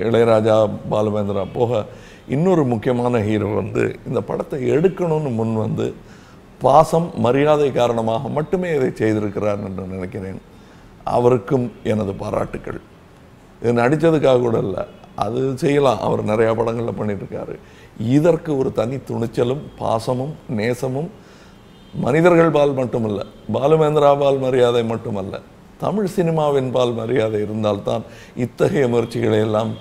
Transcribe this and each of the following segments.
இளையராஜா, பாலுமேந்திரா போக இன்னொரு முக்கியமான ஹீரோ வந்து இந்த படத்தை எடுக்கணும்னு முன் வந்து பாசம், மரியாதை காரணமாக மட்டுமே இதை செய்திருக்கிறார் என்று நினைக்கிறேன். அவருக்கும் எனது பாராட்டுக்கள். இது நடித்ததுக்காக கூட இல்லை, அது செய்யலாம், அவர் நிறையா படங்களில் பண்ணிட்டுருக்காரு. இதற்கு ஒரு தனி துணிச்சலும் பாசமும் நேசமும் மனிதர்கள் பால் மட்டுமல்ல, பாலுமேந்திரா பால் மரியாதை மட்டுமல்ல, தமிழ் சினிமாவின் பால் மரியாதை இருந்தால்தான் இத்தகைய முயற்சிகளை எல்லாம்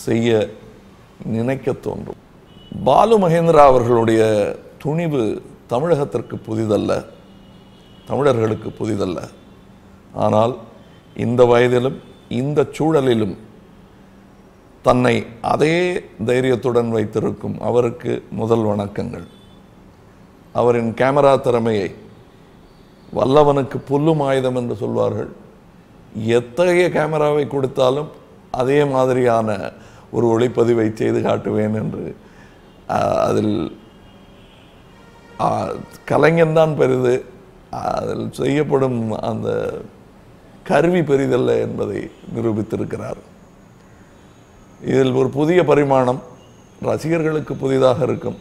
செய்ய நினைக்க தோன்றும். பாலு மகேந்திரா அவர்களுடைய துணிவு தமிழகத்திற்கு புதிதல்ல, தமிழர்களுக்கு புதிதல்ல. ஆனால் இந்த வயதிலும் இந்த சூழலிலும் தன்னை அதே தைரியத்துடன் வைத்திருக்கும் அவருக்கு முதல் வணக்கங்கள். அவரின் கேமரா திறமையை, வல்லவனுக்கு புல்லும் ஆயுதம் என்று சொல்வார்கள், எத்தகைய கேமராவை கொடுத்தாலும் அதே மாதிரியான ஒரு ஒளிப்பதிவை செய்து காட்டுவேன் என்று, அதில் கலைஞன்தான் பெரிது, அதில் செய்யப்படும் அந்த கருவி பெரிதல்ல என்பதை நிரூபித்திருக்கிறார். இதில் ஒரு புதிய பரிமாணம் ரசிகர்களுக்கு புதிதாக இருக்கும்.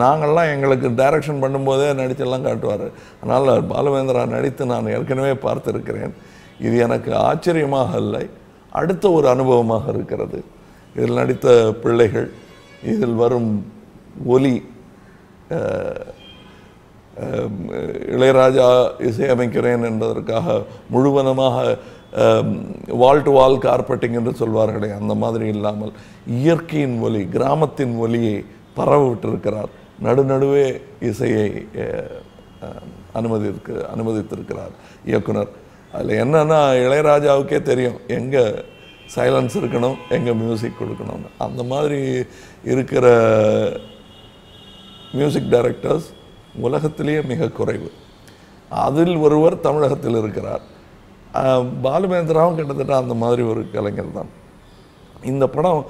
நாங்கள்லாம் எங்களுக்கு டைரக்ஷன் பண்ணும்போதே நடிச்செல்லாம் காட்டுவார். அதனால் பாலுமேந்திரா நடித்து நான் ஏற்கனவே பார்த்திருக்கிறேன். இது எனக்கு ஆச்சரியமாக இல்லை, அடுத்த ஒரு அனுபவமாக இருக்கிறது. இதில் நடித்த பிள்ளைகள், இதில் வரும் ஒலி, இளையராஜா இசையமைக்கிறேன் என்பதற்காக முழுவதுமாக வால் டு வால் கார்பெட்டிங் என்று சொல்வார்களே, அந்த மாதிரி இல்லாமல் இயற்கையின் ஒலி, கிராமத்தின் ஒலியை பரவ விட்டிருக்கிறார். நடுநடுவே இசையை அனுமதித்திருக்கிறார் இயக்குனர். அதில் என்னன்னா, இளையராஜாவுக்கே தெரியும் எங்கே சைலன்ஸ் இருக்கணும், எங்கே மியூசிக் கொடுக்கணும்னு. அந்த மாதிரி இருக்கிற மியூசிக் டைரக்டர்ஸ் உலகத்திலேயே மிக குறைவு. அதில் ஒருவர் தமிழகத்தில் இருக்கிறார். பாலுமேந்திராவும் கிட்டத்தட்ட அந்த மாதிரி ஒரு கலைஞர் தான். இந்த படம்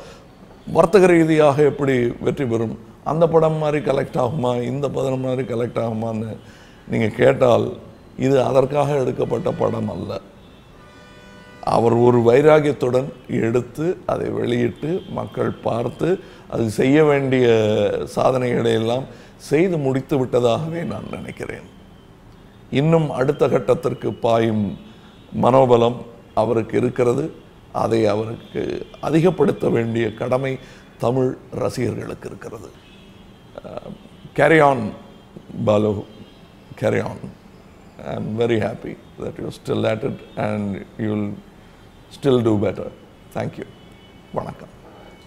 வர்த்தக ரீதியாக எப்படி வெற்றி பெறும், அந்த படம் மாதிரி கலெக்ட் ஆகுமா, இந்த படம் மாதிரி கலெக்ட் ஆகுமான்னு நீங்கள் கேட்டால், இது அதற்காக எடுக்கப்பட்ட படம் அல்ல. அவர் ஒரு வைராகியத்துடன் எடுத்து அதை வெளியிட்டு மக்கள் பார்த்து அது செய்ய வேண்டிய சாதனைகளை எல்லாம் செய்து முடித்து விட்டதாகவே நான் நினைக்கிறேன். இன்னும் அடுத்த கட்டத்திற்கு பாயும் மனோபலம் அவருக்கு இருக்கிறது. அதை அவருக்கு அதிகப்படுத்த வேண்டிய கடமை தமிழ் ரசிகர்களுக்கு இருக்கிறது. Carry on Balu, carry on. I am very happy that you are still at it and you will still do better. Thank you. வணக்கம்.